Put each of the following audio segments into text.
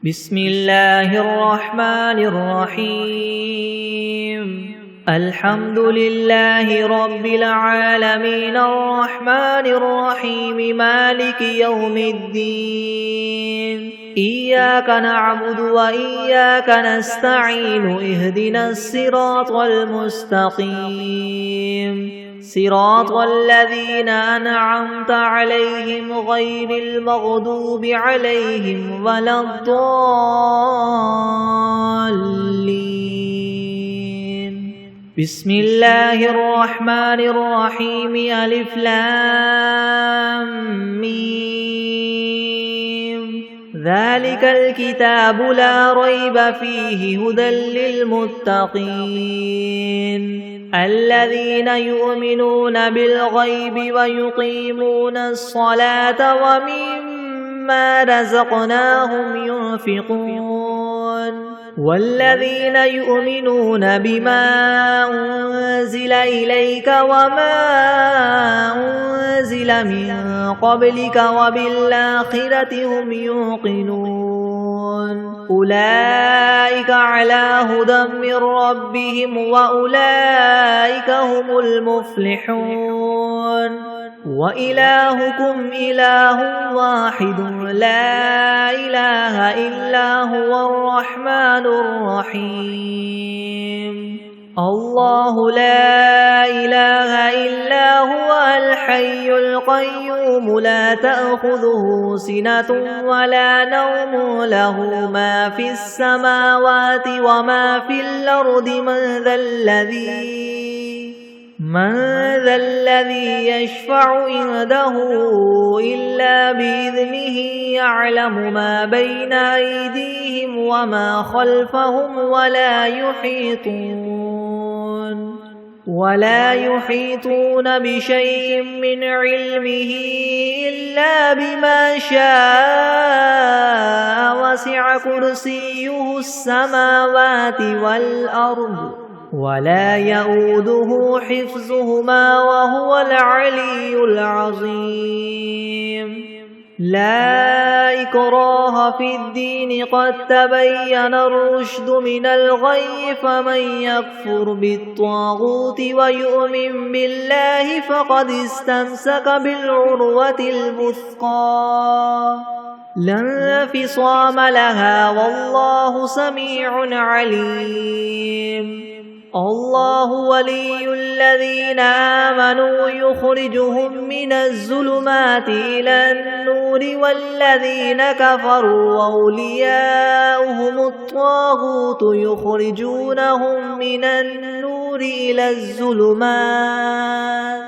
بسم الله الرحمن الرحيم الحمد لله رب العالمين الرحمن الرحيم مالك يوم الدين إياك نعبد وإياك نستعين اهدنا الصراط المستقيم صراط الذين أنعمت عليهم غير المغضوب عليهم ولا الضالين بسم الله الرحمن الرحيم ألف لام ميم ذلك الكتاب لا ريب فيه هدى للمتقين الذين يؤمنون بالغيب ويقيمون الصلاة ومما رزقناهم ينفقون والذين يؤمنون بما أنزل إليك وما أنزل من قبلك وبالآخرة هم يوقنون أولئك على هدى من ربهم وأولئك هم المفلحون وإلهكم إله واحد لا إله إلا هو الرحمن الرحيم الله لا إله إلا هو الحي القيوم لا تأخذه سنة ولا نوم له ما في السماوات وما في الأرض من ذا الذي يشفع عنده إلا بإذنه يعلم ما بين أيديهم وما خلفهم ولا يحيطون بشيء من علمه إلا بما شاء وسع كرسيه السماوات والأرض ولا يؤوده حفظهما وهو العلي العظيم لا إكراه في الدين قد تبين الرشد من الغي فمن يكفر بالطاغوت ويؤمن بالله فقد استمسك بالعروة الوثقى لا انفصام لها والله سميع عليم الله ولي الذين آمنوا يخرجهم من الظلمات إلى النور والذين كفروا أولياؤهم الطاغوت يخرجونهم من النور إلى الظلمات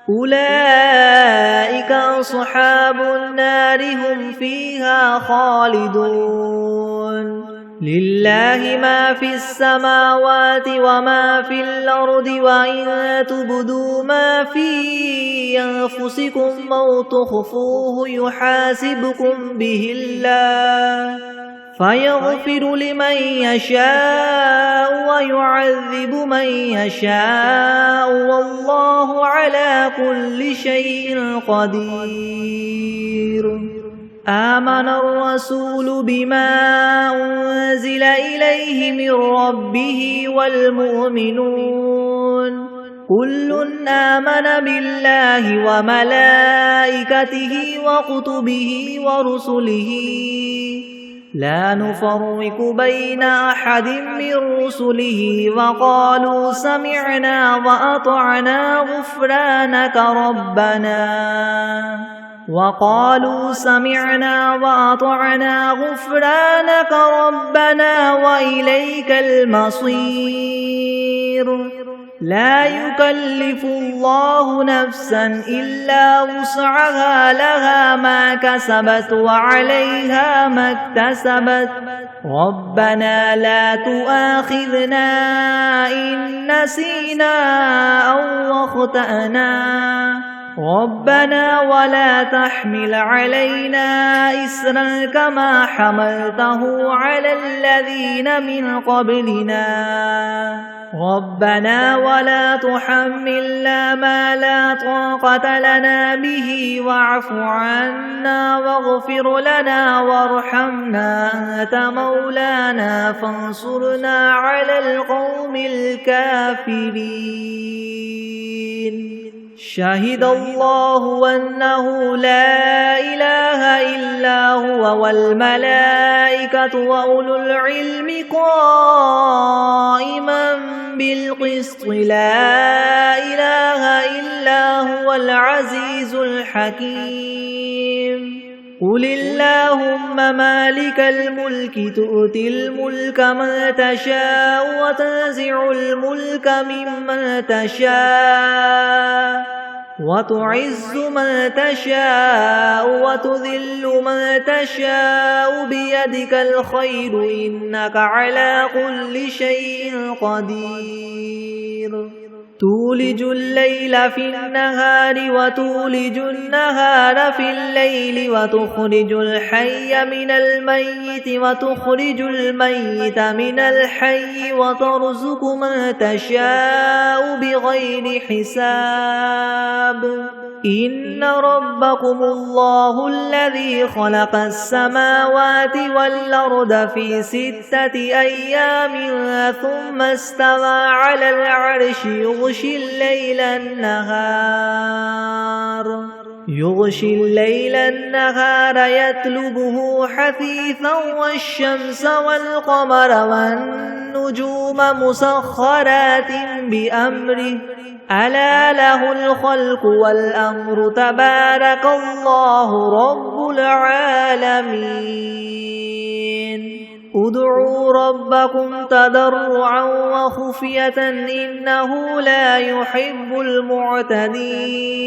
أولئك أصحاب النار هم فيها خالدون لله ما في السماوات وما في الأرض وإن تبدوا ما في أنفسكم أو تخفوه يحاسبكم به الله فيغفر لمن يشاء ويعذب من يشاء والله على كل شيء قدير آمن الرسول بما أنزل إليه من ربه والمؤمنون كل آمن بالله وملائكته وكتبه ورسله لا نفرق بين أحد من رسله وقالوا سمعنا وأطعنا غفرانك ربنا وإليك المصير لا يكلف الله نفسا إلا وسعها لها ما كسبت وعليها ما اكتسبت ربنا لا تؤاخذنا إن نسينا أو أخطأنا ربنا ولا تحمل علينا إسرا كما حملته على الذين من قبلنا ربنا ولا تحملنا ما لا طاقة لنا به واعف عنا واغفر لنا وارحمنا أنت مولانا فانصرنا على القوم الكافرين شهد الله أنه لا إله إلا هو والملائكة وأولو العلم قائما بالقسط لا إله إلا هو العزيز الحكيم قل اللهم مالك الملك تؤتي الملك من تشاء وتنزع الملك ممن تشاء وتعز من تشاء وتذل من تشاء بيدك الخير إنك على كل شيء قدير تولج الليل في النهار وتولج النهار في الليل وتخرج الحي من الميت وتخرج الميت من الحي وترزق من تشاء بغير حساب إن ربكم الله الذي خلق السماوات والأرض في 6 أيام ثم استوى على العرش يغشي الليل النهار يطلبه حثيثا والشمس والقمر والنجوم مسخرات بأمره ألا له الخلق والأمر تبارك الله رب العالمين ادعوا ربكم تضرعا وخفية إنه لا يحب المعتدين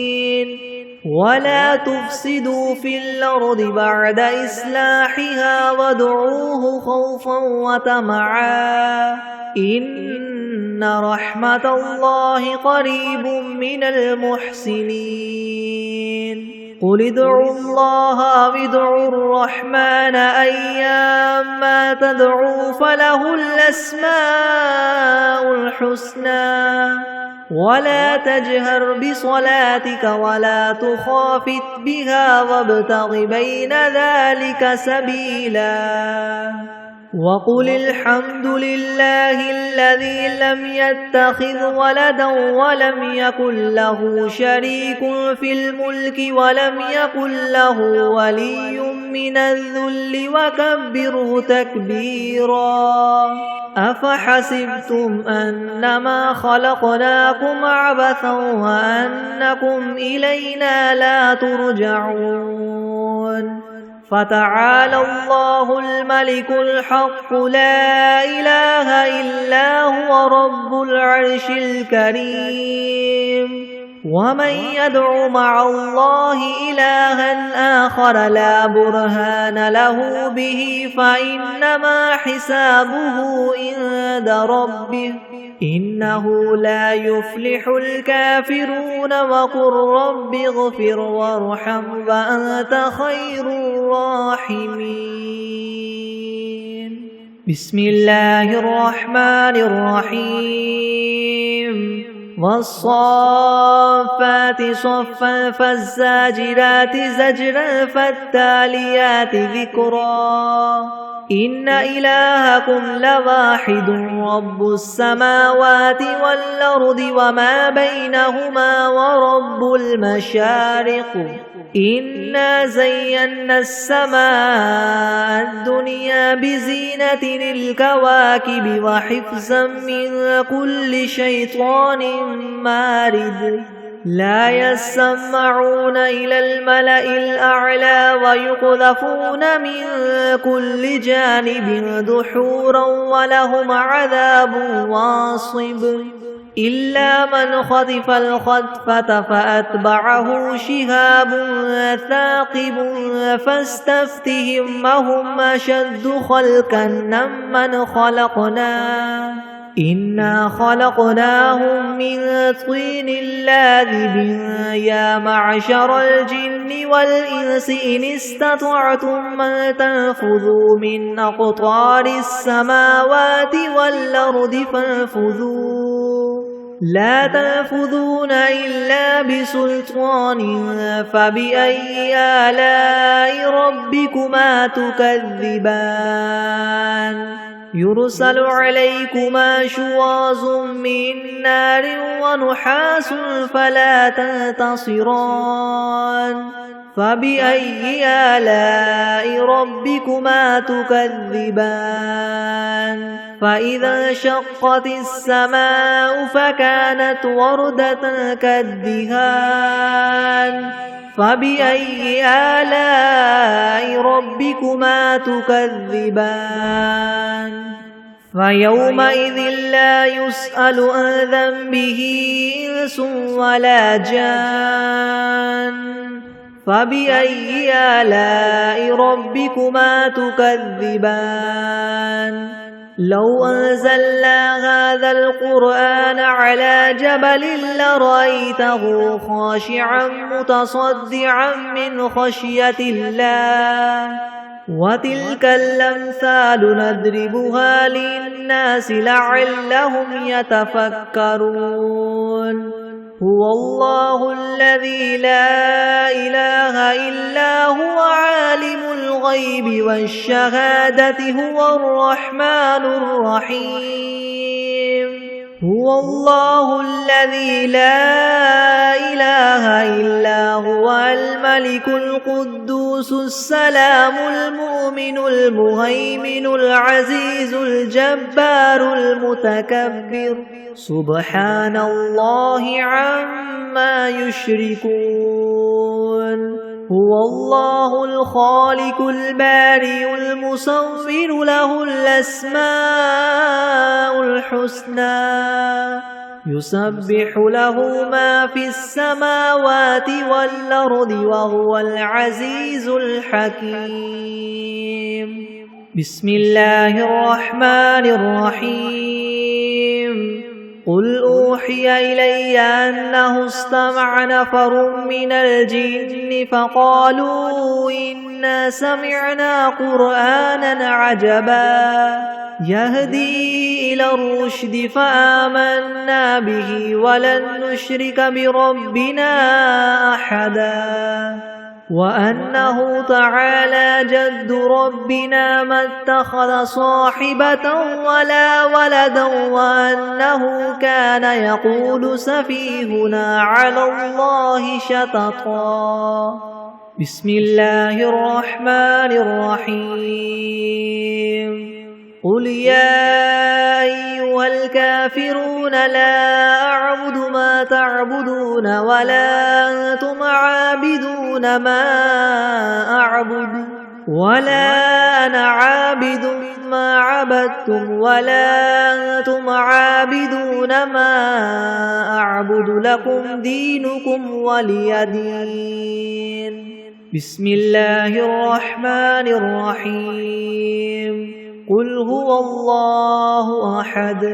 ولا تفسدوا في الأرض بعد إصلاحها وادعوه خوفا وطمعا إن رحمة الله قريب من المحسنين قل ادعوا الله أو ادعوا الرحمن أيما تدعوا فله الأسماء الحسنى ولا تجهر بصلاتك ولا تخافت بها وابتغ بين ذلك سبيلا وقل الحمد لله الذي لم يتخذ ولدا ولم يكن له شريك في الملك ولم يكن له ولي من الذل وكبره تكبيرا أفحسبتم أنما خلقناكم عبثا وأنكم إلينا لا ترجعون فتعالى الله الملك الحق لا إله إلا هو رب العرش الكريم ومن يدع مع الله إلها آخر لا برهان له به فإنما حسابه عند ربه إنه لا يفلح الكافرون وقل رب اغفر وارحم وأنت خير الراحمين بسم الله الرحمن الرحيم والصافات صفا فالزاجرات زجرا فالتاليات ذكرا إن إلهكم لواحد رب السماوات والأرض وما بينهما ورب المشارق إنا زينا السماء الدنيا بزينة الكواكب وحفظا من كل شيطان مارد لا يسمعون إلى الملأ الأعلى ويقذفون من كل جانب دحورا ولهم عذاب واصب إلا من خطف الخطفة فأتبعه شهاب ثاقب فاستفتهم هم أشد خلقا ممن خلقنا إنا خلقناهم من طين لاذب يا معشر الجن والإنس إن استطعتم أن تنفذوا من أقطار السماوات والأرض فانفذوا لا تنفذون إلا بسلطان فبأي آلاء ربكما تكذبان يرسل عليكما شواظ من نار ونحاس فلا تنتصران فبأي آلاء ربكما تكذبان فإذا انشقت السماء فكانت وردة كالدهان فبأي آلاء ربكما تكذبان فيومئذ لا يسأل عن ذنبه إنس ولا جان فبأي آلاء ربكما تكذبان لو أنزلنا هذا القرآن على جبل لرأيته خاشعا متصدعا من خشية الله وتلك الأمثال نضربها للناس لعلهم يتفكرون هو الله الذي لا إله إلا هو عالم الغيب والشهادة هو الرحمن الرحيم هو الله الذي لا إله إلا هو الملك القدوس السلام المؤمن المهيمن العزيز الجبار المتكبر سبحان الله عما يشركون هو الله الخالق البارئ المصور له الأسماء الحسنى يسبح له ما في السماوات والأرض وهو العزيز الحكيم بسم الله الرحمن الرحيم قل أوحي إلي أنه استمع نفر من الجن فقالوا إنا سمعنا قرآنا عجبا يهدي إلى الرشد فآمنا به ولن نشرك بربنا أحدا وأنه تعالى جد ربنا ما اتخذ صاحبة ولا ولدا وأنه كان يقول سفيهنا على الله شططا بسم الله الرحمن الرحيم قل يا أيها الكافرون لا أعبد ما تعبدون ولا أنتم عابدون ما أعبد ولا أنا عابد ما عبدتم ولا أنتم عابدون ما أعبد لكم دينكم ولي دين بسم الله الرحمن الرحيم قل هو الله أحد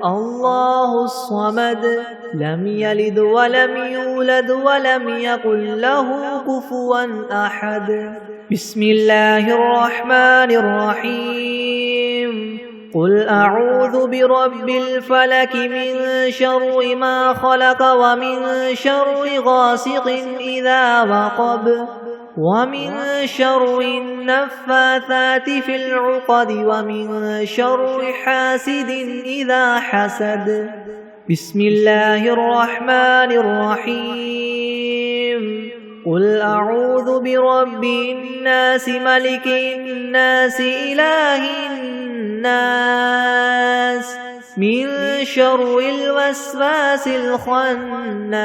الله الصمد لم يلد ولم يولد ولم يكن له كفوا أحد بسم الله الرحمن الرحيم قل أعوذ برب الفلك من شر ما خلق ومن شر غاسق إذا وقب ومن شر النفاثات في العقد ومن شر حاسد إذا حسد بسم الله الرحمن الرحيم قل أعوذ برب الناس ملك الناس إله الناس من شر الوسواس الخناس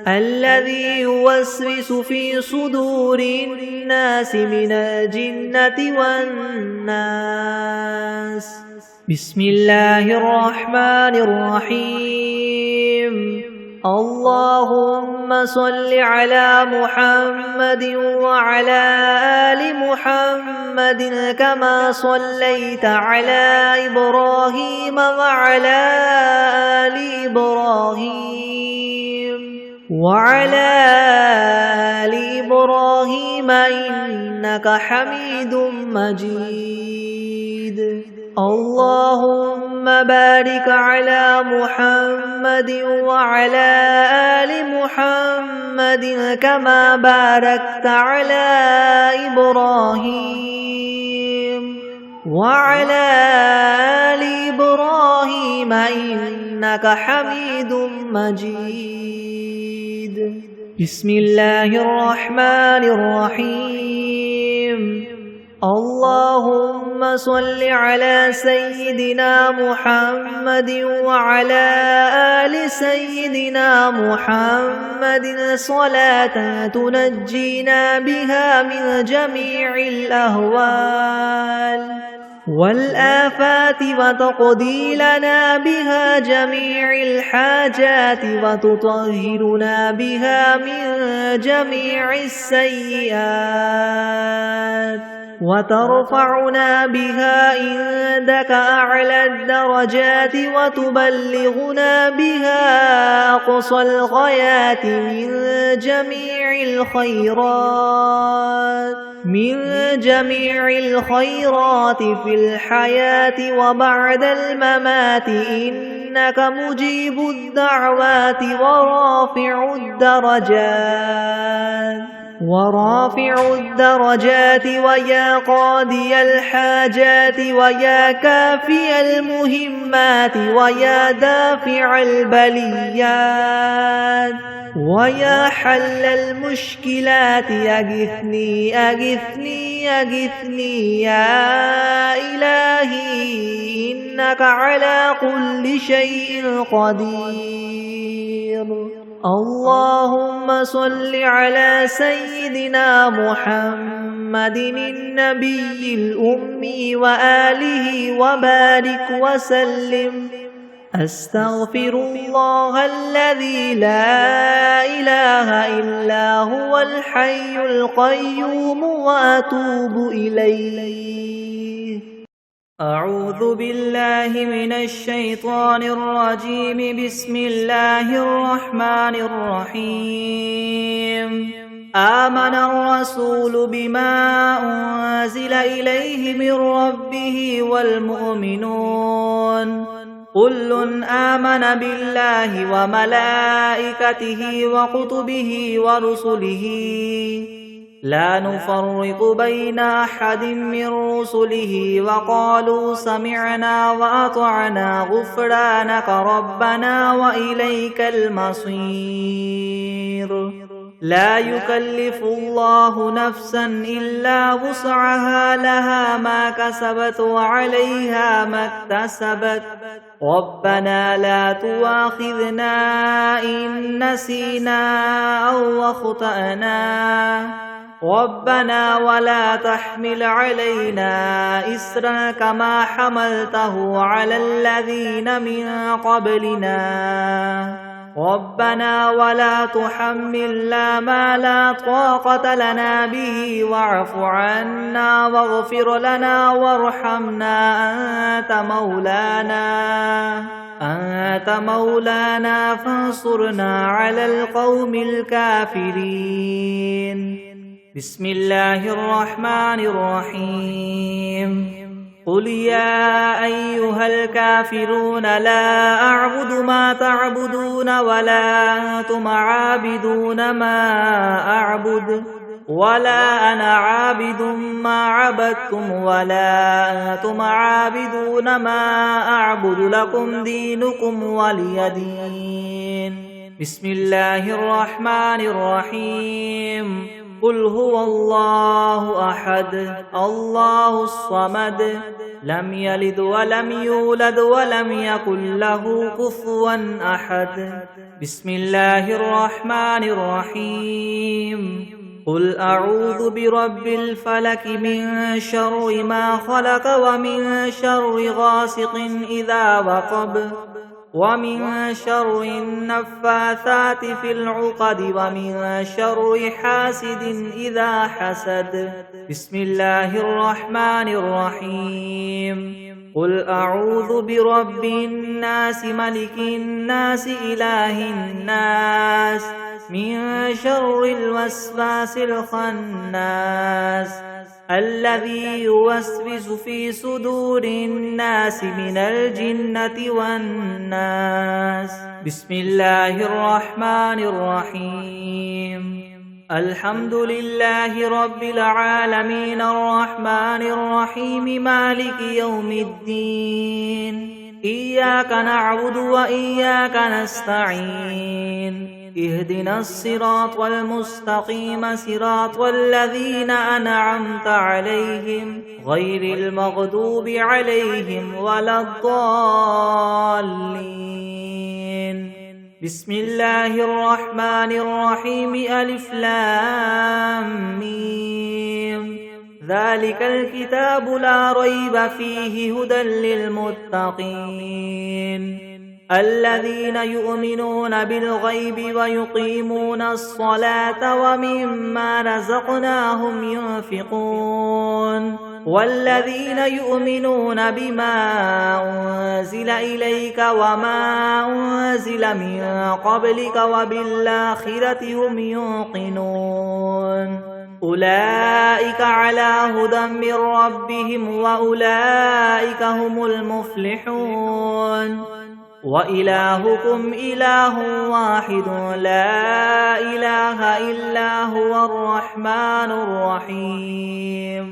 الذي يوسوس في صدور الناس من الجنة والناس بسم الله الرحمن الرحيم اللهم صل على محمد وعلى آل محمد كما صليت على إبراهيم وعلى آل إبراهيم إنك حميد مجيد. اللهم بارك على محمد وعلى آل محمد كما باركت على إبراهيم وعلى آل إبراهيم إنك حميد مجيد. بسم الله الرحمن الرحيم. اللهم صل على سيدنا محمد وعلى آل سيدنا محمد صلاة تنجينا بها من جميع الأهوال والآفات وتقضي لنا بها جميع الحاجات وتطهرنا بها من جميع السيئات وترفعنا بها عندك أعلى الدرجات وتبلغنا بها أقصى الغايات من جميع الخيرات في الحياة وبعد الممات إنك مجيب الدعوات ورافع الدرجات ويا قاضي الحاجات ويا كافي المهمات ويا دافع البليات ويا حل المشكلات أغثني أغثني أغثني يا إلهي إنك على كل شيء قدير. اللهم صل على سيدنا محمد النبي الأمي وآله وبارك وسلم. أستغفر الله الذي لا إله إلا هو الحي القيوم وأتوب إليه. أعوذ بالله من الشيطان الرجيم. بسم الله الرحمن الرحيم. آمن الرسول بما أنزل إليه من ربه والمؤمنون كل آمن بالله وملائكته وكتبه ورسله لا نفرق بين أحد من رسله وقالوا سمعنا وأطعنا غفرانك ربنا وإليك المصير. لا يكلف الله نفسا إلا وسعها لها ما كسبت وعليها ما اكتسبت. ربنا لا تؤاخذنا إن نسينا أو أخطأنا. ربنا ولا تحمل علينا إسرا كما حملته على الذين من قبلنا. ربنا ولا تحملنا ما لا طاقة لنا به واعف عنا واغفر لنا وارحمنا أنت مولانا فانصرنا على القوم الكافرين. بسم الله الرحمن الرحيم. قل يا أيها الكافرون لا أعبد ما تعبدون ولا أنتم عابدون ما أعبد ولا أنا عابد ما عبدتم ولا أنتم عابدون ما أعبد لكم دينكم ولي دين. بسم الله الرحمن الرحيم. قل هو الله أحد الله الصمد لم يلد ولم يولد ولم يكن له كفوا أحد. بسم الله الرحمن الرحيم. قل أعوذ برب الفلك من شر ما خلق ومن شر غاسق إذا وقب ومن شر النفاثات في العقد ومن شر حاسد إذا حسد. بسم الله الرحمن الرحيم. قل أعوذ برب الناس ملك الناس إله الناس من شر الوسواس الخناس الذي يوسوس في صدور الناس من الجنة والناس. بسم الله الرحمن الرحيم. الحمد لله رب العالمين الرحمن الرحيم مالك يوم الدين. إياك نعبد وإياك نستعين. اهدنا الصراط المستقيم صراط الذين أنعمت عليهم غير المغضوب عليهم ولا الضالين. بسم الله الرحمن الرحيم. ألف لام ميم. ذلك الكتاب لا ريب فيه هدى للمتقين الذين يؤمنون بالغيب ويقيمون الصلاة ومما رزقناهم ينفقون والذين يؤمنون بما أنزل إليك وما أنزل من قبلك وبالآخرة هم يوقنون أولئك على هدى من ربهم وأولئك هم المفلحون. وإلهكم إله واحد لا إله إلا هو الرحمن الرحيم.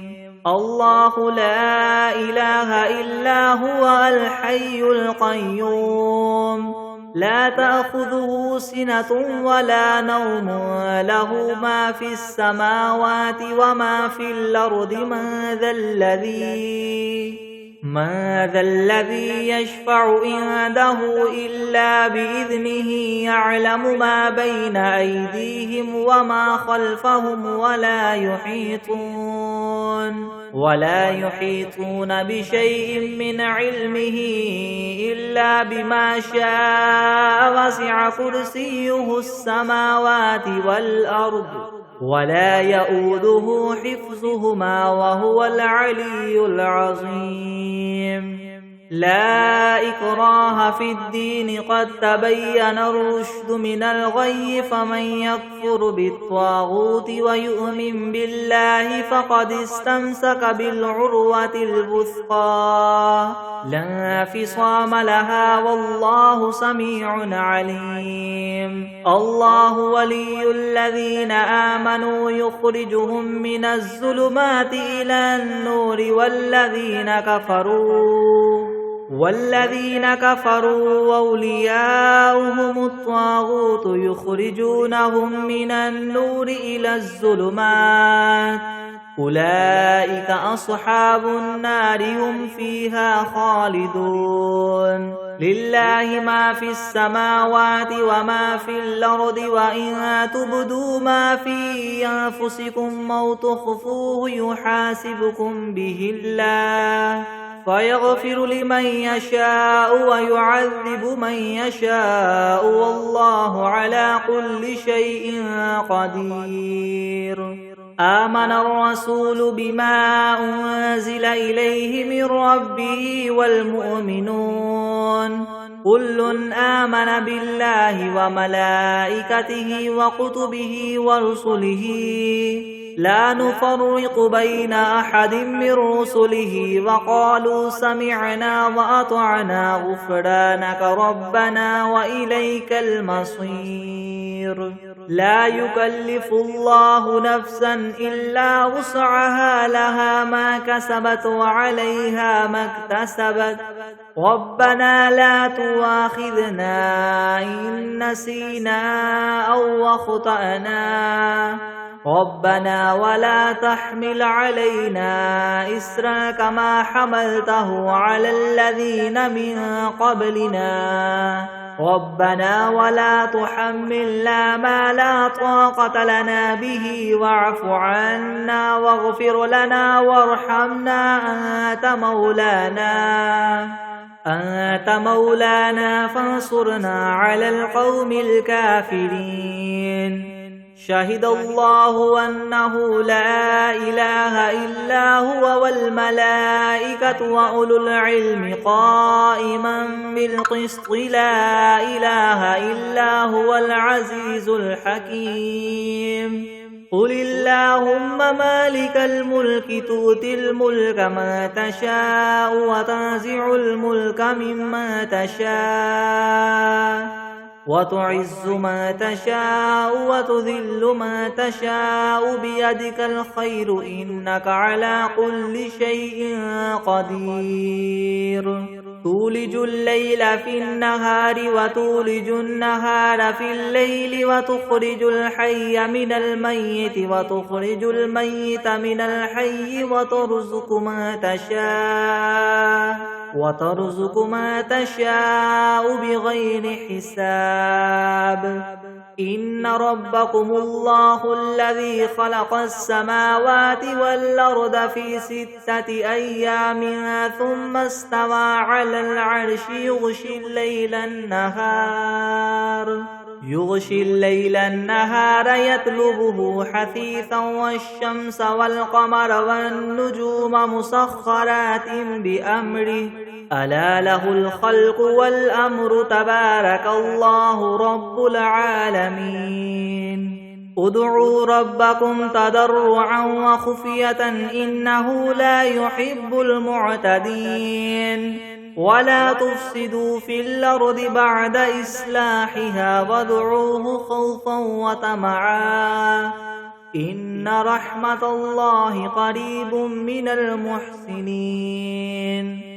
الله لا إله إلا هو الحي القيوم لا تأخذه سنة ولا نوم له ما في السماوات وما في الأرض. من ذا الذي يشفع عنده إلا بإذنه يعلم ما بين أيديهم وما خلفهم ولا يحيطون بشيء من علمه إلا بما شاء. وسع كرسيه السماوات والأرض ولا يؤوده حفظهما وهو العلي العظيم. لا إكراه في الدين قد تبين الرشد من الغي فمن يكفر بالطاغوت ويؤمن بالله فقد استمسك بالعروة الوثقى لا انفصام لها والله سميع عليم. الله ولي الذين آمنوا يخرجهم من الظلمات إلى النور والذين كفروا أولياؤهم الطاغوت يخرجونهم من النور إلى الظلمات أولئك أصحاب النار هم فيها خالدون. لله ما في السماوات وما في الأرض وإن تبدوا ما في أنفسكم أو تخفوه يحاسبكم به الله فيغفر لمن يشاء ويعذب من يشاء والله على كل شيء قدير. آمن الرسول بما أنزل إليه من ربه والمؤمنون كل آمن بالله وملائكته وكتبه ورسله لا نفرق بين أحد من رسله وقالوا سمعنا وأطعنا غفرانك ربنا وإليك المصير. لا يكلف الله نفسا إلا وسعها لها ما كسبت وعليها ما اكتسبت ربنا لا تؤاخذنا إن نسينا أو أخطأنا ربنا ولا تحمل علينا إسرا كما حملته على الذين من قبلنا ربنا ولا تحملنا ما لا طاقة لنا به واعف عنا واغفر لنا وارحمنا أنت مولانا أنت مولانا فانصرنا على القوم الكافرين. شهد الله أنه لا إله إلا هو والملائكة وأولو العلم قائما بالقسط لا إله إلا هو العزيز الحكيم. قل اللهم مالك الملك تؤتي الملك من تشاء وتنزع الملك ممن تشاء وتعز من تشاء وتذل من تشاء بيدك الخير إنك على كل شيء قدير. تولج الليل في النهار وتولج النهار في الليل وتخرج الحي من الميت وتخرج الميت من الحي وترزق ما تشاء بغير حساب. إن ربكم الله الذي خلق السماوات والأرض في 6 أيام ثم استوى على العرش يغشي الليل النهار يطلبه حثيثا والشمس والقمر والنجوم مسخرات بأمره ألا له الخلق والأمر تبارك الله رب العالمين. ادعوا ربكم تضرعا وخفية إنه لا يحب المعتدين. ولا تفسدوا في الأرض بعد إصلاحها وادعوه خوفا وطمعا إن رحمة الله قريب من المحسنين.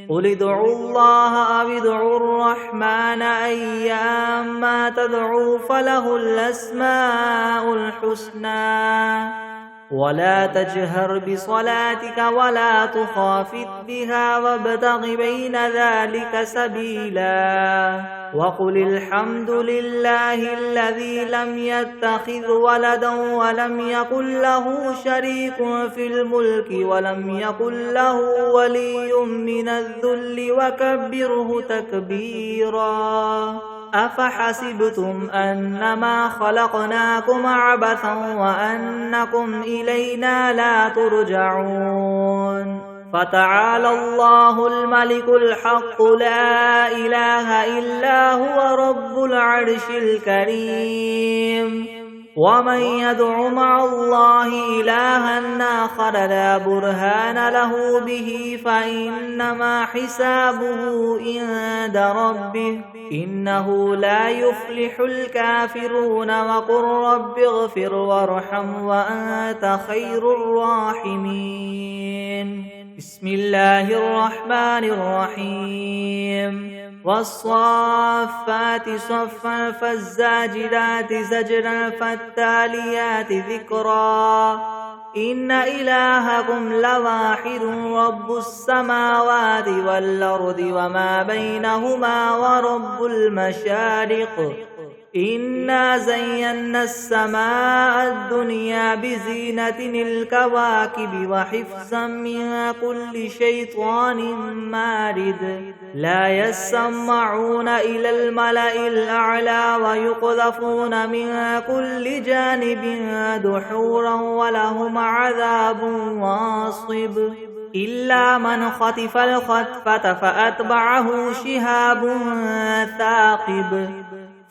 قل ادعوا الله أو ادعوا الرحمن أيما تدعوا فله الأسماء الحسنى. ولا تجهر بصلاتك ولا تخافت بها وابتغ بين ذلك سبيلا. وقل الحمد لله الذي لم يتخذ ولدا ولم يكن له شريك في الملك ولم يكن له ولي من الذل وكبره تكبيرا. أفحسبتم أنما خلقناكم عبثا وأنكم إلينا لا ترجعون. فتعالى الله الملك الحق لا إله إلا هو رب العرش الكريم. ومن يدع مع الله إلها آخر لا برهان له به فإنما حسابه عند ربه إنه لا يفلح الكافرون. وقل رب اغفر وارحم وأنت خير الراحمين. بسم الله الرحمن الرحيم. والصافات صفا فالزاجرات زجرا فالتاليات ذكرا. إن إلهكم لواحد رب السماوات والأرض وما بينهما ورب المشارق. إنا زينا السماء الدنيا بزينة الكواكب وحفظا من كل شيطان مارد. لا يسمعون إلى الملأ الأعلى ويقذفون من كل جانب دحورا ولهم عذاب واصب. إلا من خطف الخطفة فأتبعه شهاب ثاقب.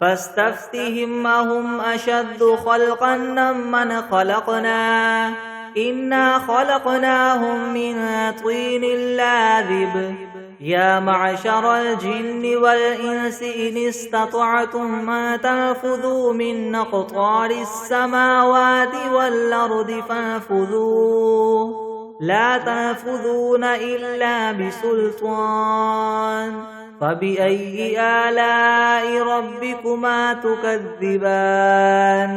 فاستفتهم أهم أشد خلقا ممن خلقنا إنا خلقناهم من طين لاذب. يا معشر الجن والإنس إن استطعتم أن تنفذوا من أقطار السماوات والأرض فانفذوا لا تنفذون إلا بسلطان. فبأي آلاء ربكما تكذبان.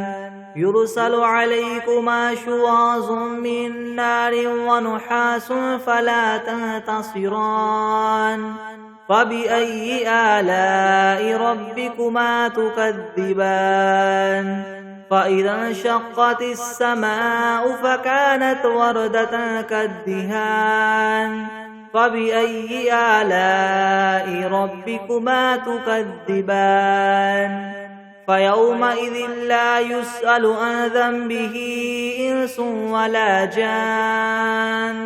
يرسل عليكما شواظ من نار ونحاس فلا تنتصران. فبأي آلاء ربكما تكذبان. فإذا انشقت السماء فكانت وردة كالدهان. فبأي آلاء ربكما تكذبان فيومئذ لا يسأل عن ذنبه إنس ولا جان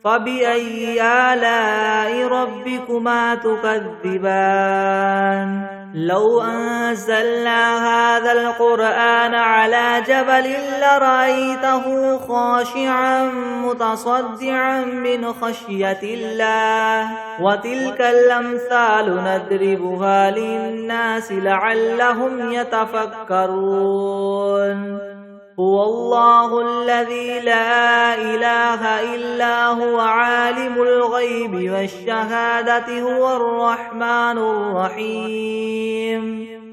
فبأي آلاء ربكما تكذبان لو أنزلنا هذا القرآن على جبل لرأيته خاشعا متصدعا من خشية الله وتلك الأمثال نضربها للناس لعلهم يتفكرون هو الله الذي لا إله إلا هو عالم الغيب والشهادة هو الرحمن الرحيم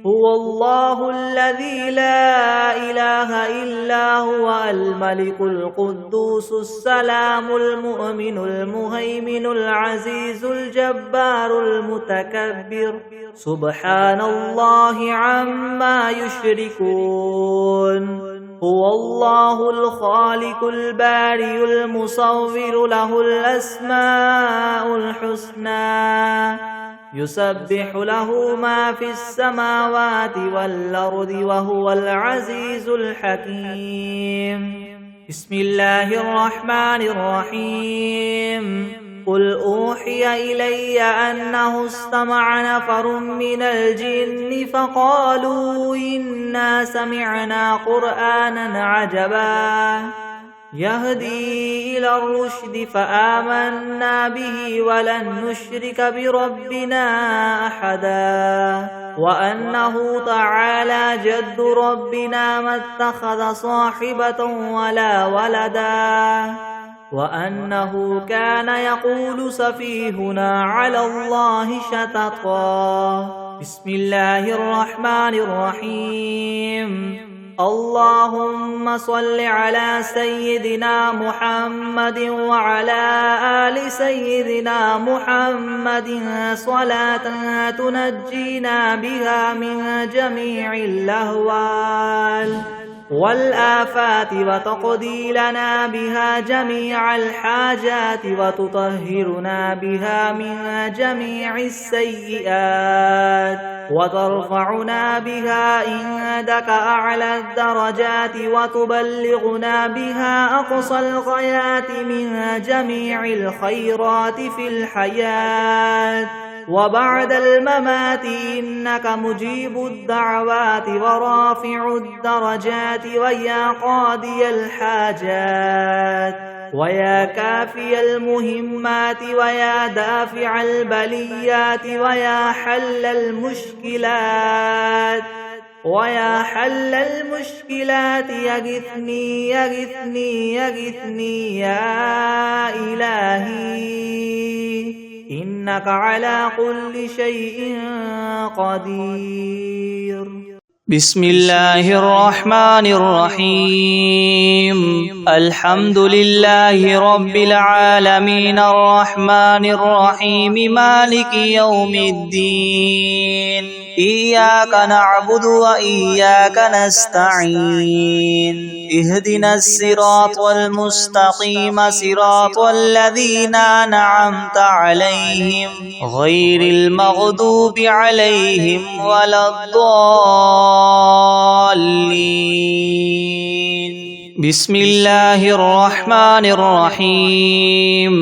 هو الله الذي لا إله إلا هو الملك القدوس السلام المؤمن المهيمن العزيز الجبار المتكبر سبحان الله عما يشركون هو الله الخالق البارئ المصور له الأسماء الحسنى يسبح له ما في السماوات والأرض وهو العزيز الحكيم بسم الله الرحمن الرحيم قل أوحي إلي أنه استمع نفر من الجن فقالوا إنا سمعنا قرآنا عجبا يهدي إلى الرشد فآمنا به ولن نشرك بربنا أحدا وأنه تعالى جد ربنا ما اتخذ صاحبة ولا ولدا وأنه كان يقول سفيهنا على الله شططا بسم الله الرحمن الرحيم اللهم صل على سيدنا محمد وعلى آل سيدنا محمد صلاة تنجينا بها من جميع الأهوال والآفات وتقضي لنا بها جميع الحاجات وتطهرنا بها من جميع السيئات وترفعنا بها عندك أعلى الدرجات وتبلغنا بها أقصى الغايات من جميع الخيرات في الحياة وبعد الممات إنك مجيب الدعوات ورافع الدرجات ويا قاضي الحاجات ويا كافي المهمات ويا دافع البليات ويا حل المشكلات يغثني يغثني يغثني يا إلهي إنك على كل شيء قدير بسم الله الرحمن الرحيم الحمد لله رب العالمين الرحمن الرحيم مالك يوم الدين إياك نعبد وإياك نستعين اهدنا الصراط المستقيم صراط الذين أنعمت عليهم غير المغضوب عليهم ولا الضالين بسم الله الرحمن الرحيم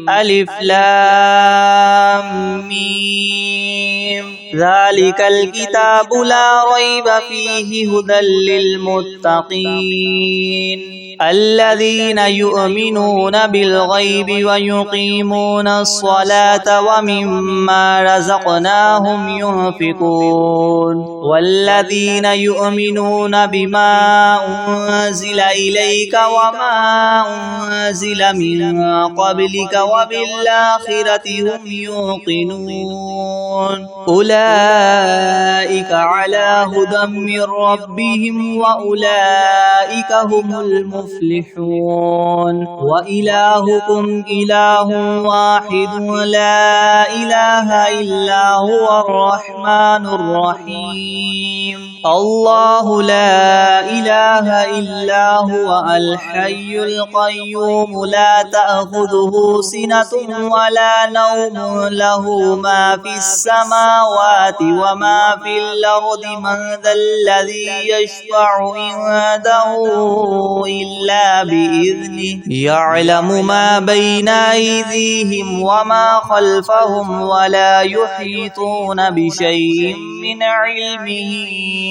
ألف لام ميم ذلك الكتاب لا ريب فيه هدى للمتقين الذين يؤمنون بالغيب ويقيمون الصلاة ومما رزقناهم ينفقون والذين يؤمنون بما أنزل إليك وما أنزل من قبلك وبالآخرة هم يوقنون أولئك أولئك على هدى من ربهم وأولئك هم المفلحون وإلهكم إله واحد لا إله إلا هو الرحمن الرحيم الله لا إله إلا هو الحي القيوم لا تأخذه سنة ولا نوم له ما في السماوات وما في الأرض من ذا الذي يشفع عنده إلا بإذنه يعلم ما بين أيديهم وما خلفهم ولا يحيطون بشيء من علمه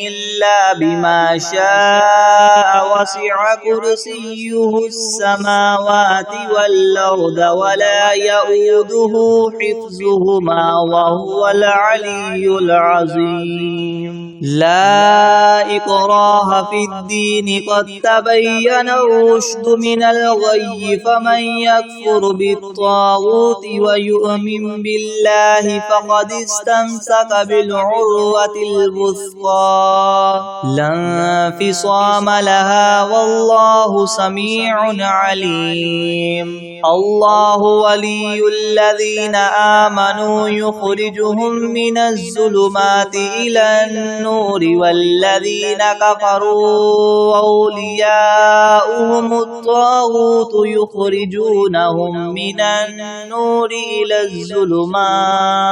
إلا بما شاء وسع كرسيه السماوات والأرض ولا يؤوده حفظهما وهو العلي العظيم لا إكراه في الدين قد تبين الرشد من الغي فمن يكفر بالطاغوت ويؤمن بالله فقد استمسك بالعروة الوثقى لا انفصام لها والله سميع عليم الله ولي الذين آمنوا يخرجهم من الظلمات إلى النور والذين كفروا أولياؤهم الطاغوت يخرجونهم من النور إلى الظلمات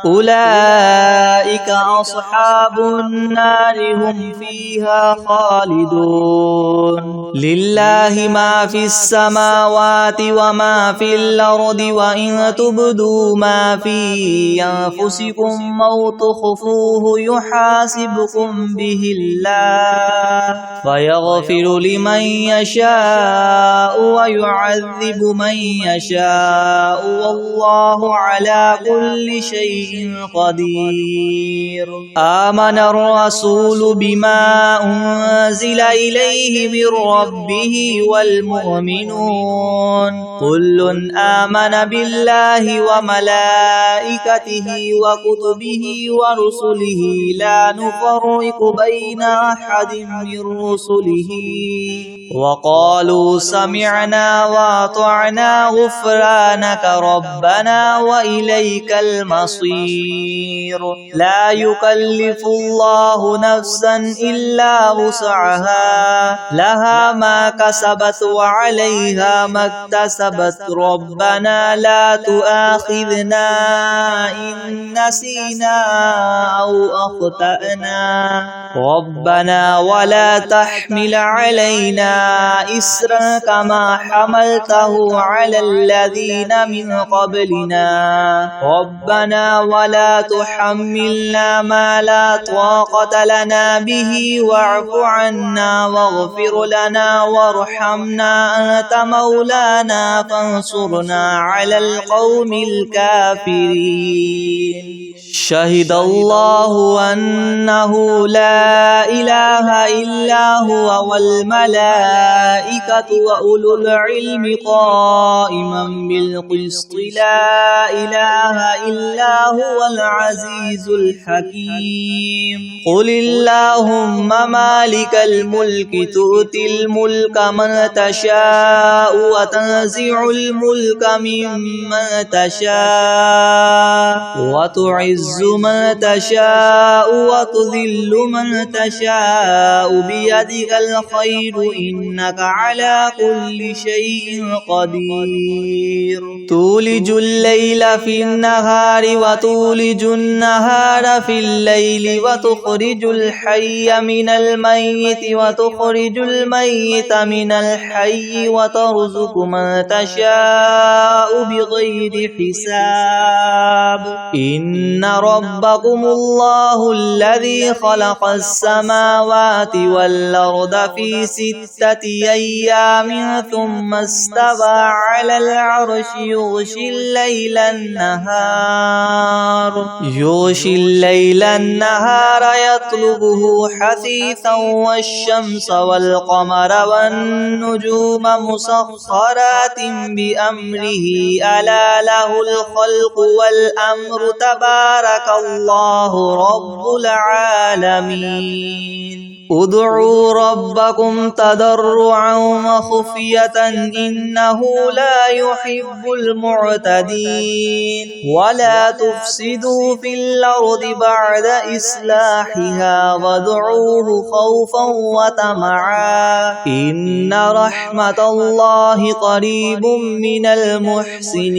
أولئك أصحاب النار هم فيها خالدون لله ما في السماوات وما في الأرض وإن تبدوا ما في أنفسكم أو تخفوه يحاسبكم به الله فيغفر لمن يشاء ويعذب من يشاء والله على كل شيء قدير آمن الرسول بما أنزل إليه من ربه والمؤمنون كل آمن بالله وملائكته وكتبه ورسله لا نفرق بين أحد من رسله وقالوا سمعنا وأطعنا غفرانك ربنا وإليك المصير لا يكلف الله نفسا إلا وسعها لها ما كسبت وعليها ما اكتسبت ربنا لا تؤاخذنا إن نسينا أو أخطأنا ربنا ولا تحمل علينا إسرا كما حملته على الذين من قبلنا ربنا ولا تحملنا ما لا طاقة لنا به واعف عنا واغفر لنا وارحمنا أنت مولانا فانصرنا على القوم الكافرين شهد الله أنه لا إله إلا هو والملائكة وأولو العلم قائما بالقسط لا إله إلا هو العزيز الحكيم قل اللهم مالك الملك تؤتي الملك من تشاء وتنزع الملك ممن تشاء وتعز من تشاء وتذل من تشاء بيدك الخير إنك على كل شيء قدير تولج الليل في النهار وتولج النهار في الليل وتخرج الحي من الميت وتخرج الميت من الحي وترزق من تشاء بغير حساب إن ربكم الله الذي خلق السماوات والأرض في 6 أيام ثم استوى على العرش يغشي يغشي الليل النهار يطلبه حثيثا والشمس والقمر والنجوم مسخرات بأمره ألا له الخلق والأمر تبارك الله رب العالمين ادعوا ربكم تضرعا وخفية إنه لا يحب المعتدين ولا تفسدوا في الأرض بعد إصلاحها وادعوه خوفا وطمعا إن رحمة الله قريب من المحسنين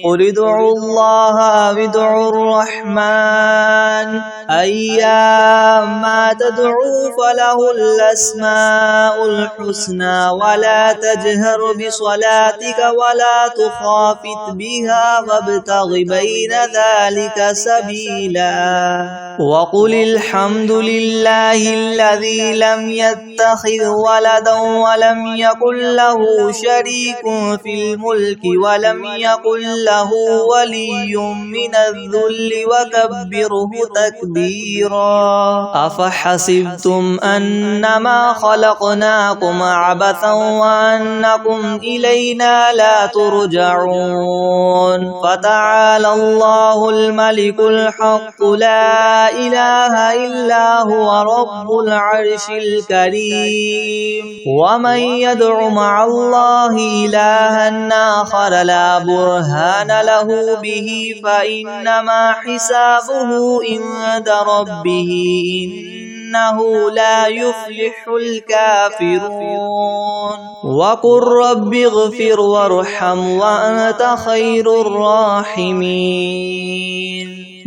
قل ادعوا الله أو ادعوا الرحمن أيما تدعوا فله الأسماء الحسنى ولا تجهر بصلاتك ولا تخافت بها وابتغ بين ذلك سبيلا وقل الحمد لله الذي لم يتخذ ولدا ولم يكن له شريك في الملك ولم يكن له ولي من الذل وكبره تكبيرا أفحسبتم أنما خلقناكم عبثا وأنكم إلينا لا ترجعون فتعالى الله الملك الحق لا إله إلا هو رب العرش الكريم ومن يدع مع الله إلها آخر لا برهان له به فإنما حسابه عند ربه إنه لا يفلح الكافرون وقل رب اغفر وارحم وأنت خير الراحمين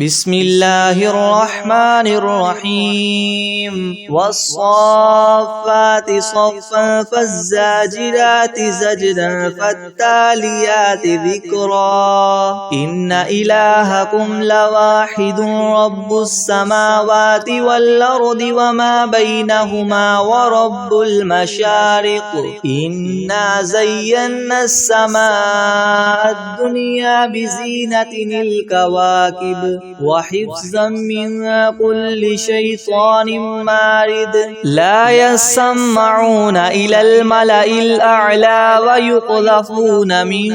بسم الله الرحمن الرحيم والصافات صفا فالزاجرات زجرا فالتاليات ذكرا إن إلهكم لواحد رب السماوات والأرض وما بينهما ورب المشارق إنا زينا السماء الدنيا بزينة الكواكب وحفظا من كل شيطان مارد لا يسمعون إلى الملأ الأعلى ويقذفون من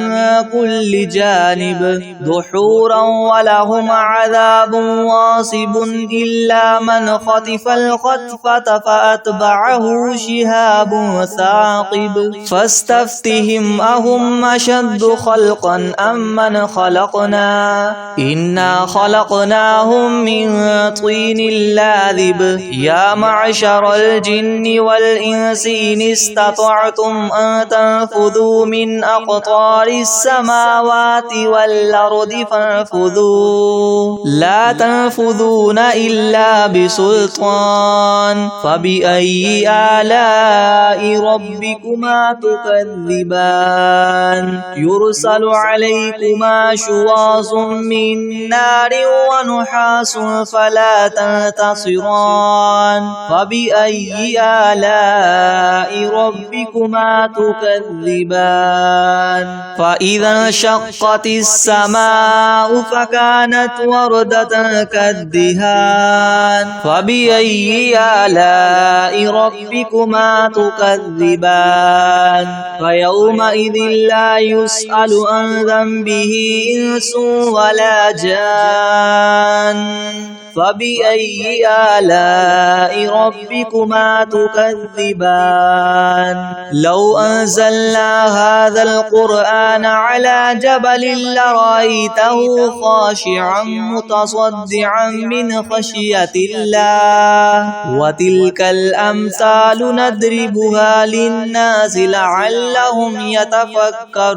كل جانب دحورا ولهم عذاب واصب إلا من خطف الخطفة فأتبعه شهاب ثاقب فاستفتهم أهم أشد خلقا أم من خلقنا إنا خلقناهم من طين لاذب يا معشر الجن والإنس إن استطعتم أن تنفذوا من أقطار السماوات والأرض فانفذوا لا تنفذون إلا بسلطان فبأي آلاء ربكما تكذبان يرسل عليكما شواظ من نار ونحاس فلا تنتصران فبأي آلاء ربكما تكذبان فإذا انشقت السماء فكانت وردة كالدهان فبأي آلاء ربكما تكذبان فيومئذ لا يسأل عن ذنبه إنس ولا جان فبأي آلاء ربكما تكذبان لو أنزلنا هذا القرآن على جبل لرأيته خاشعا متصدعا من خشية الله وتلك الأمثال نضربها للناس لعلهم يتفكرون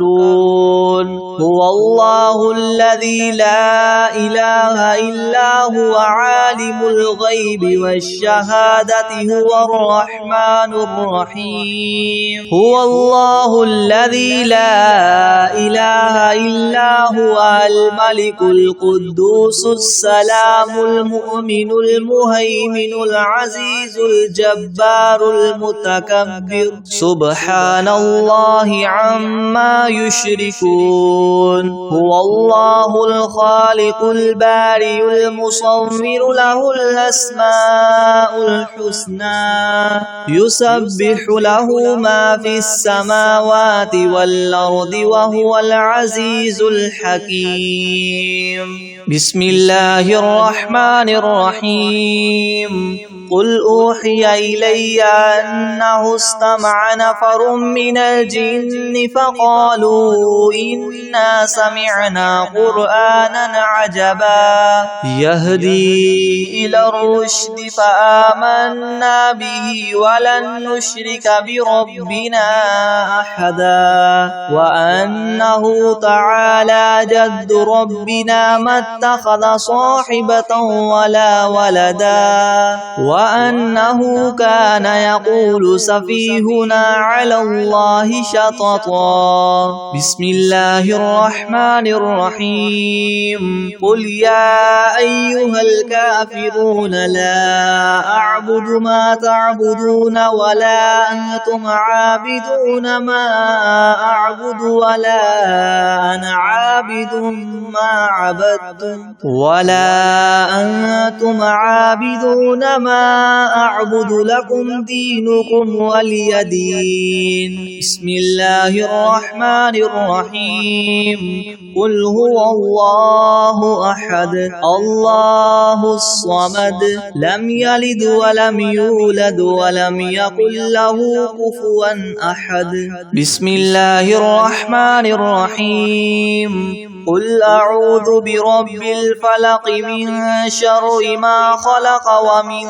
هو الله الذي لا إله إلا هو عالم الغيب والشهادة هو الرحمن الرحيم هو الله الذي لا إله إلا هو الملك القدوس السلام المؤمن المهيمن العزيز الجبار المتكبر سبحان الله عما يشركون هو الله الخالق البارئ المصور له الأسماء الحسنى يسبح له ما في السماوات والأرض وهو العزيز الحكيم بسم الله الرحمن الرحيم قل أوحي إلي أنه استمع نفر من الجن فقالوا إنا سمعنا قرآنا عجبا يهدي إلى الرشد فآمنا به ولن نشرك بربنا أحدا وأنه تعالى جد ربنا ما اتخذ صاحبة ولا ولدا وأنه كان يقول سفيهنا على الله شططا بسم الله الرحمن الرحيم قل يا أيها الكافرون لا أعبد ما تعبدون ولا أنتم عابدون ما أعبد ولا أنا عابد ما عبدتم ولا أنتم عابدون ما أعبد لكم دينكم ولي دين بسم الله الرحمن الرحيم قل هو الله أحد الله الصمد لم يلد ولم يولد ولم يكن له كفوا أحد بسم الله الرحمن الرحيم قل أعوذ برب الفلق من شر ما خلق ومن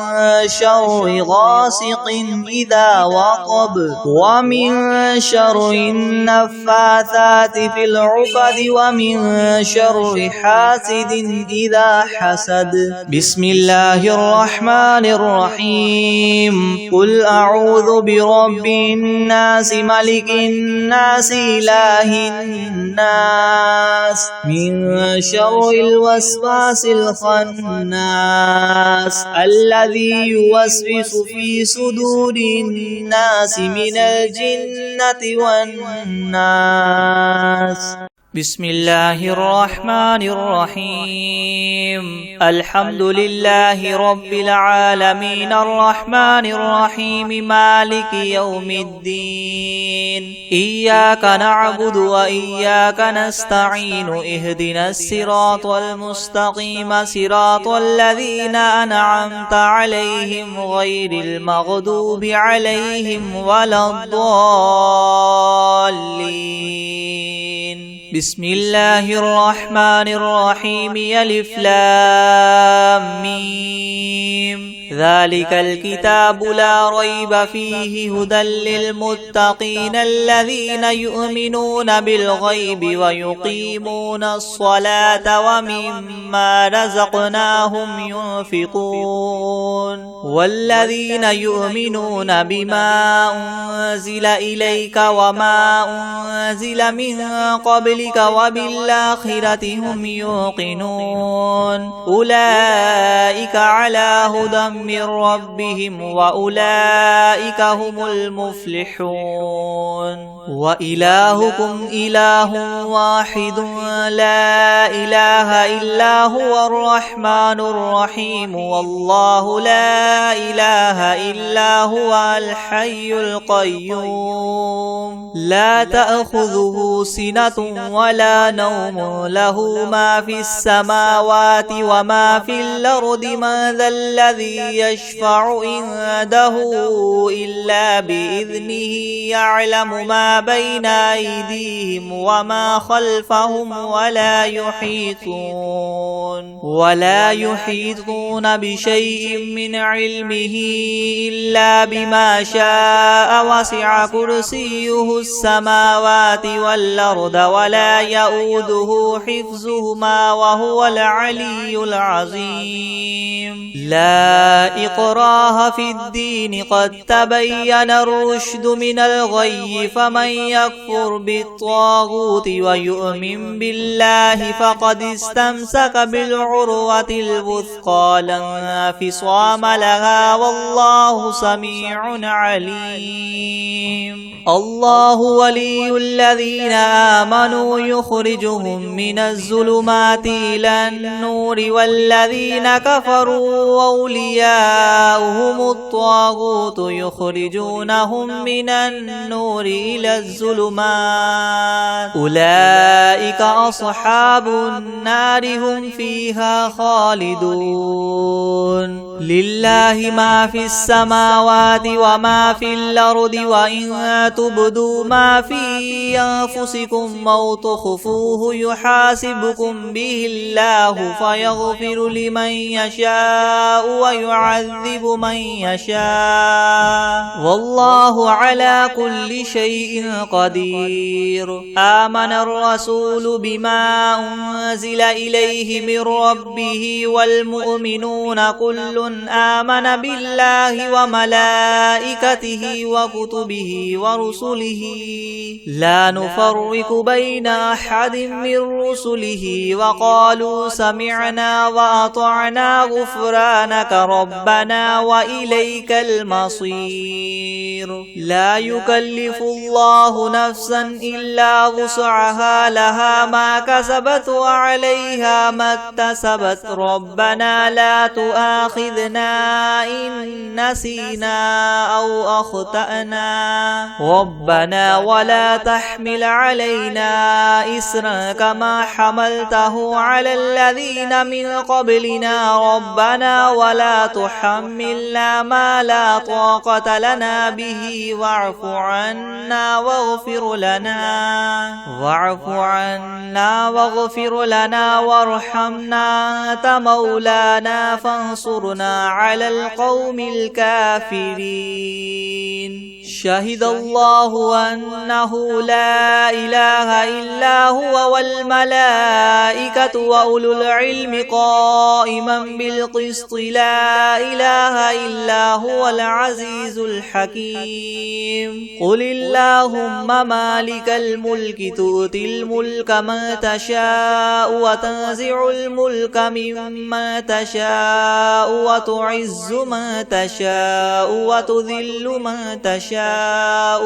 شر غاسق إذا وقب ومن شر النفاثات في العقد ومن شر حاسد إذا حسد بسم الله الرحمن الرحيم قل أعوذ برب الناس ملك الناس إله الناس من شر الوسواس الخناس الذي يوسوس في صدور الناس من الجنة والناس بسم الله الرحمن الرحيم الحمد لله رب العالمين الرحمن الرحيم مالك يوم الدين إياك نعبد وإياك نستعين اهدنا الصراط المستقيم صراط الذين أنعمت عليهم غير المغضوب عليهم ولا الضالين بسم الله الرحمن الرحيم ألف لام ميم ذلك الكتاب لا ريب فيه هدى للمتقين الذين يؤمنون بالغيب ويقيمون الصلاة ومما رزقناهم ينفقون والذين يؤمنون بما أنزل إليك وما أنزل من قبلك وبالآخرة هم يوقنون أولئك على هدى من ربهم وأولئك هم المفلحون وإلهكم إله واحد لا إله إلا هو الرحمن الرحيم والله لا إله إلا هو الحي القيوم لا تأخذه سنة ولا نوم له ما في السماوات وما في الأرض من ذا الذي يشفع عنده إلا بإذنه يعلم ما بين أيديهم وما خلفهم ولا يحيطون بشيء من علمه إلا بما شاء وسع كرسيه السماوات والأرض ولا يؤوده حفظهما وهو العلي العظيم عظيم. لا إكراه في الدين قد تبين الرشد من الغي، فمن يكفر بالطاغوت ويؤمن بالله فقد استمسك بالعروة الوثقى لا انفصام لها، والله سميع عليم. الله ولي الذين آمنوا يخرجهم من الظلمات إلى النور، والذين كفروا أولياؤهم الطاغوت يخرجونهم من النور إلى الظلمات، أولئك أصحاب النار هم فيها خالدون. لله ما في السماوات وما في الأرض، وإن تبدوا ما في أنفسكم أو تخفوه يحاسبكم به الله فيغفر لمن يشاء ويعذب من يشاء، والله على كل شيء قدير. آمن الرسول بما أنزل إليه من ربه والمؤمنون كل آمن بالله وملائكته وكتبه ورسله لا نفرق بين أحد من رسله، وقالوا سمعنا وأطعنا غفرانك ربنا وإليك المصير. لا يكلف الله نفسا إلا وسعها، لها ما كسبت وعليها ما اكتسبت، ربنا لا تؤاخذنا إن نسينا أو أخطأنا، ربنا ولا تحمل علينا إسرا كما حملته على الذين من قبلنا، ربنا ولا تحملنا ما لا طاقة لنا به، واعف عنا واغفر لنا وارحمنا، أنت مولانا فانصرنا على القوم الكافرين. شهد الله أنه لا إله إلا هو والملائكة وأولو العلم قائما بالقسط، لا إله إلا هو العزيز الحكيم. قل اللهم مالك الملك تؤتي الملك من تشاء وتنزع الملك ممن تشاء وتعز من تشاء وتذل من تشاء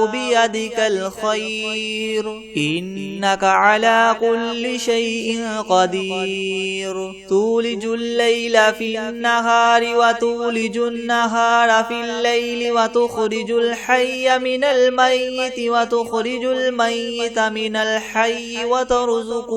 بيدك الخير، إنك على كل شيء قدير. تولج الليل في النهار وتولج النهار في الليل، وتخرج الحي من الميت وتخرج الميت من الحي، وترزق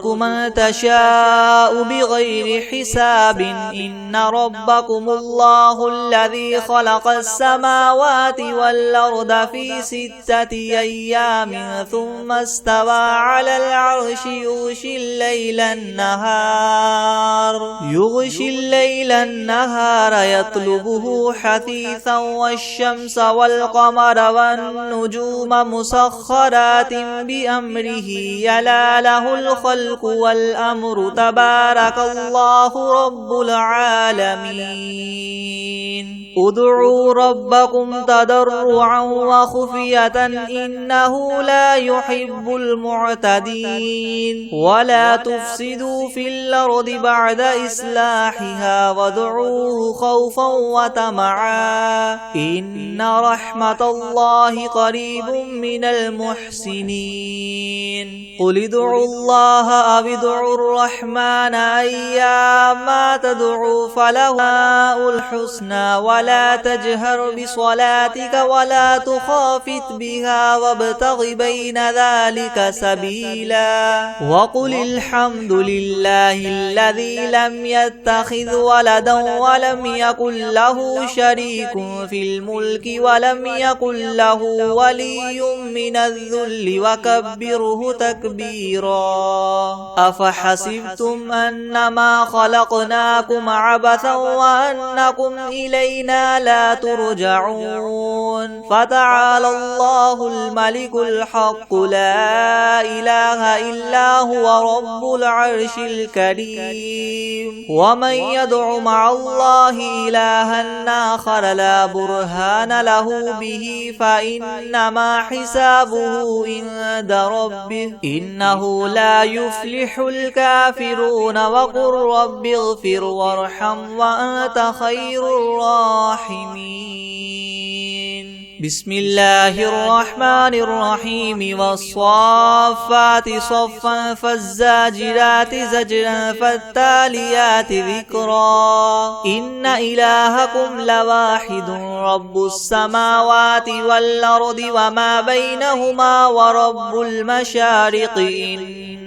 من تشاء بغير حساب. إن ربكم الله الذي خلق السماوات والأرض في 6 أيام ثم استوى على العرش، يغشي الليل النهار يطلبه حثيثا، والشمس والقمر والنجوم مسخرات بأمره، يلا له الخلق والأمر، تبارك الله رب العالمين. ادعوا ربكم تضرعا وخفية إنه لا يحب المعتدين. ولا تفسدوا في الأرض بعد إصلاحها وادعوه خوفا وطمعا إن رحمة الله قريب من المحسنين. قل ادعوا الله أو ادعوا الرحمن أيما تدعوا فله الحسنى ولا تجهر بصلاتك ولا تخافت بها وابتغ بين ذلك سبيلا. وقل الحمد لله الذي لم يتخذ ولدا ولم يكن له شريك في الملك ولم يكن له ولي من الذل وكبره تكبيرا. أفحسبتم أنما خلقناكم عبثا وأنكم إلينا إلينا لا ترجعون فتعالى الله الملك الحق لا إله إلا هو رب العرش الكريم ومن يدع مع الله إلها آخر لا برهان له به فإنما حسابه عند ربه إنه لا يفلح الكافرون وقل رب اغفر وارحم وأنت خير الراحمين بسم الله الرحمن الرحيم والصافات صفا فالزاجرات زجرا فالتاليات ذكرا إن إلهكم لواحد رب السماوات والأرض وما بينهما ورب المشارق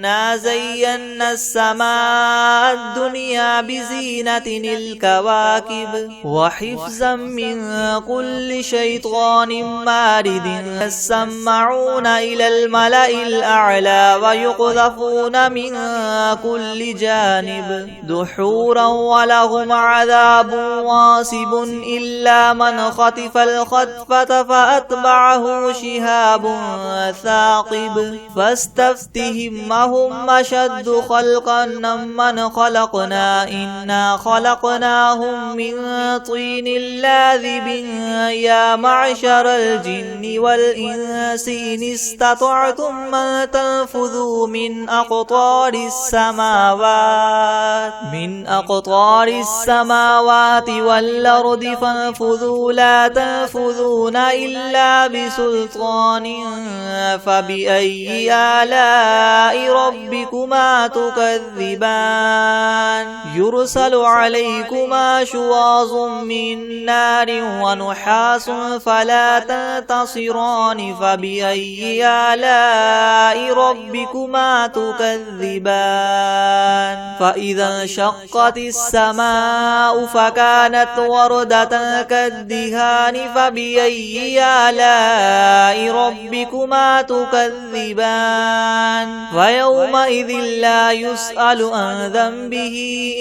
إنا زينا السماء الدنيا بزينة الكواكب وحفظا من كل شيطان مارد يسمعون إلى الملأ الأعلى ويقذفون من كل جانب دحورا ولهم عذاب واصب إلا من خطف الخطفة فأتبعه شهاب ثاقب فاستفتهم أهم أشد خلقا ممن خلقنا إنا خلقناهم من طين لاذب يا معشر الجن والإنس إن استطعتم أن تنفذوا من أقطار السماوات والأرض فانفذوا لا تنفذون إلا بسلطان فبأي آلاء ربكما تكذبان يرسل عليكما شواظ من نار ونحاس فلا تنتصران فبأي آلاء ربكما تكذبان فإذا انشقت السماء فكانت وردة كالدهان فبأي آلاء ربكما تكذبان فيومئذ لا يسأل عن ذنبه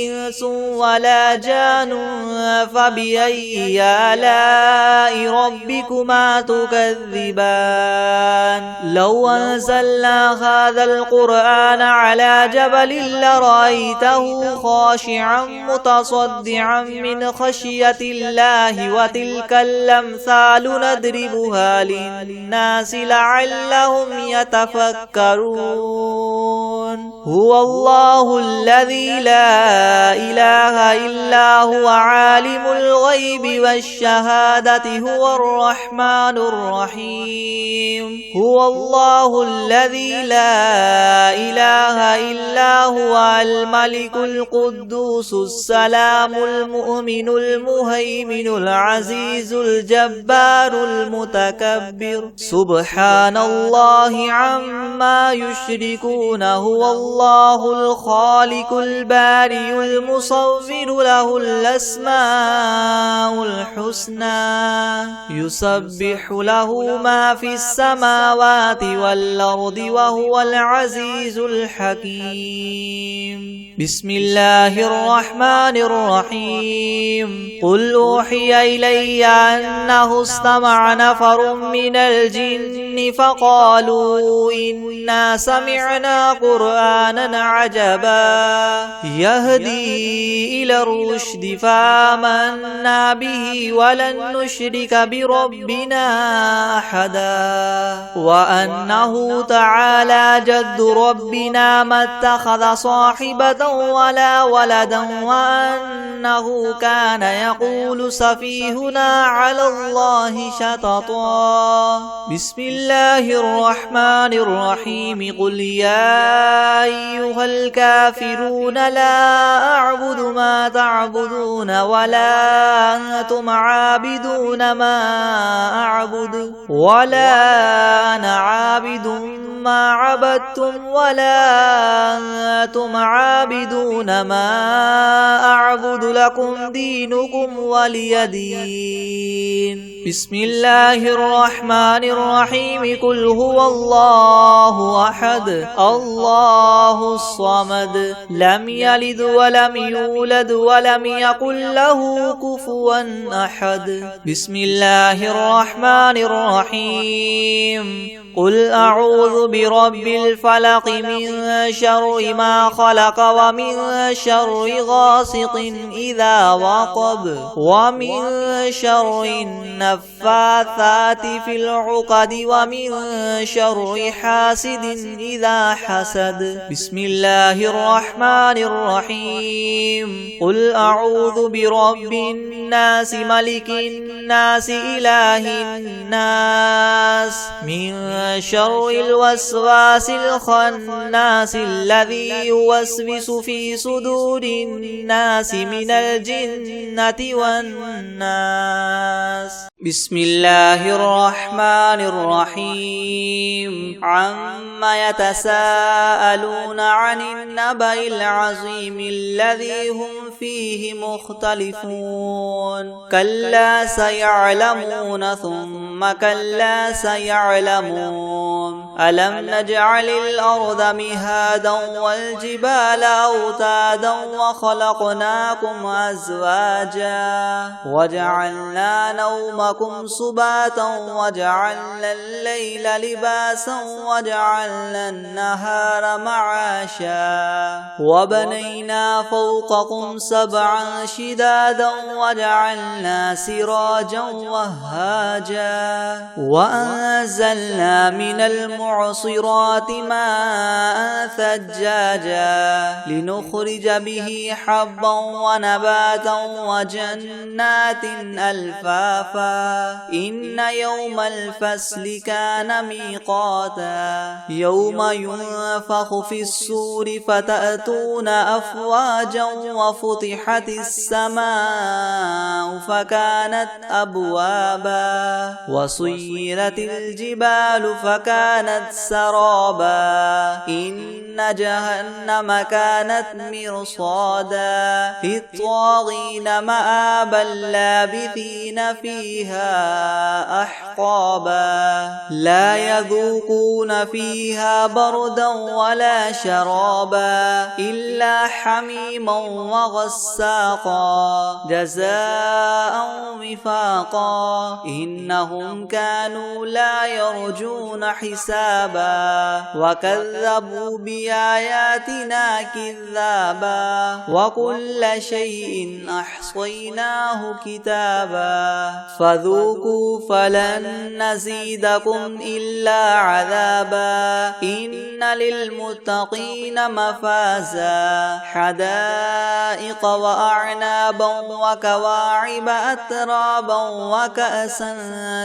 إنس ولا جان فبأي آلاء ربكما تكذبان لو أنزلنا هذا القرآن على جبل لرأيته خاشعا متصدعا من خشية الله وتلك الأمثال نضربها للناس لعلهم يتفكرون هو الله الذي لا إله إلا هو عالم الغيب والشهادة هو الرحمن الرحيم هو الله الذي لا إله إلا هو الملك القدوس السلام المؤمن المهيمن العزيز الجبار المتكبر سبحان الله عما يشركون هو الله الخالق البارئ المصور له الأسماء الحسنى يسبح له ما في السماوات والأرض وهو العزيز الحكيم بسم الله الرحمن الرحيم قل أوحي إلي أنه استمع نفر من الجن فقالوا إنا سمعنا قرآنا عجبا يهدي إلى الرشد فآمنا به ولن نشرك بربنا أحدا وأنه تعالى جد ربنا ما اتخذ صاحبة ولا ولدا وأنه كان يقول سفيهنا على الله شططا بسم الله الرحمن الرحيم قل يا أيها الكافرون لا أعبد ما تعبدون ولا أنتم عابدون ما أعبد ولا أنا عابد ما عبدتم ولا أنتم عابدون ما أعبد لكم دينكم ولي دين. بسم الله الرحمن الرحيم قل هو الله أحد الله الصمد لم يلد ولم يولد ولم يكن له كفوا أحد. بسم الله الرحمن الرحيم قل أعوذ برب الفلق من شر ما خلق ومن شر غاسق إذا وقب ومن شر النفاثات في العقد ومن شر حاسد إذا حسد. بسم الله الرحمن الرحيم قل أعوذ برب الناس ملك الناس إله الناس من شر الوسواس الخناس الذي يوسوس في صدور الناس من الجنة والناس. بسم الله الرحمن الرحيم عما يتساءلون عن النبأ العظيم الذي هم فيه مختلفون كلا سيعلمون ثم كلا سيعلمون ألم نجعل الأرض مهادا والجبال أوتادا وخلقناكم أزواجا وجعلنا نومكم سباتا وجعلنا الليل لباسا وجعلنا النهار معاشا وبنينا فوقكم سبعا شدادا وجعلنا سراجا وهاجا وأنزلنا من المعصرات ماء ثجاجا لنخرج به حبا ونباتا وجنات ألفافا إن يوم الفصل كان ميقاتا يوم ينفخ في الصور فتأتون أفواجا وفتحت السماء فكانت أبوابا وسيرت الجبال فكانت سرابا إن جهنم كانت مرصادا للطاغين مآبا لابثين فيها أحقابا لا يذوقون فيها بردا ولا شرابا إلا حميما وغساقا جزاء وفاقا إنهم كانوا لا يرجون حسابا وكذبوا بآياتنا كذابا وكل شيء أحصيناه كتابا فذوقوا فلن نزيدكم إلا عذابا إن للمتقين مفازا حدائق وأعنابا وكواعب أترابا وكأسا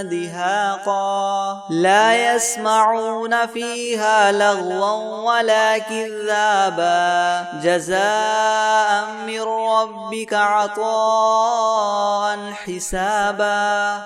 دهاقا لا يسمعون فيها لغوا ولا كذابا جزاء من ربك عطاء حسابا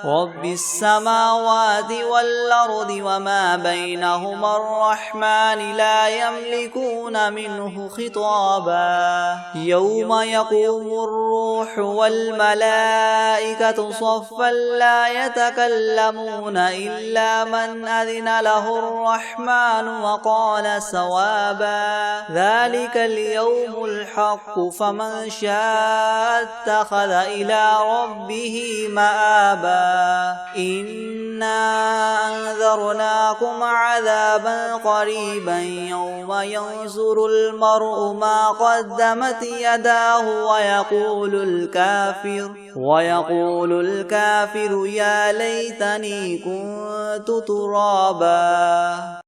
رب السماوات والأرض وما بينهما الرحمن لا يملكون منه خطابا يوم يقوم الروح والملائكة صفا لا يتكلمون إلا من أذن له الرحمن وقال صوابا ذلك اليوم الحق فمن شاء اتخذ إلى ربه مآبا إنا أنذرناكم عذابا قريبا يوم ينظر المرء ما قدمت يداه ويقول الكافر يا ليتني كنت ترابا.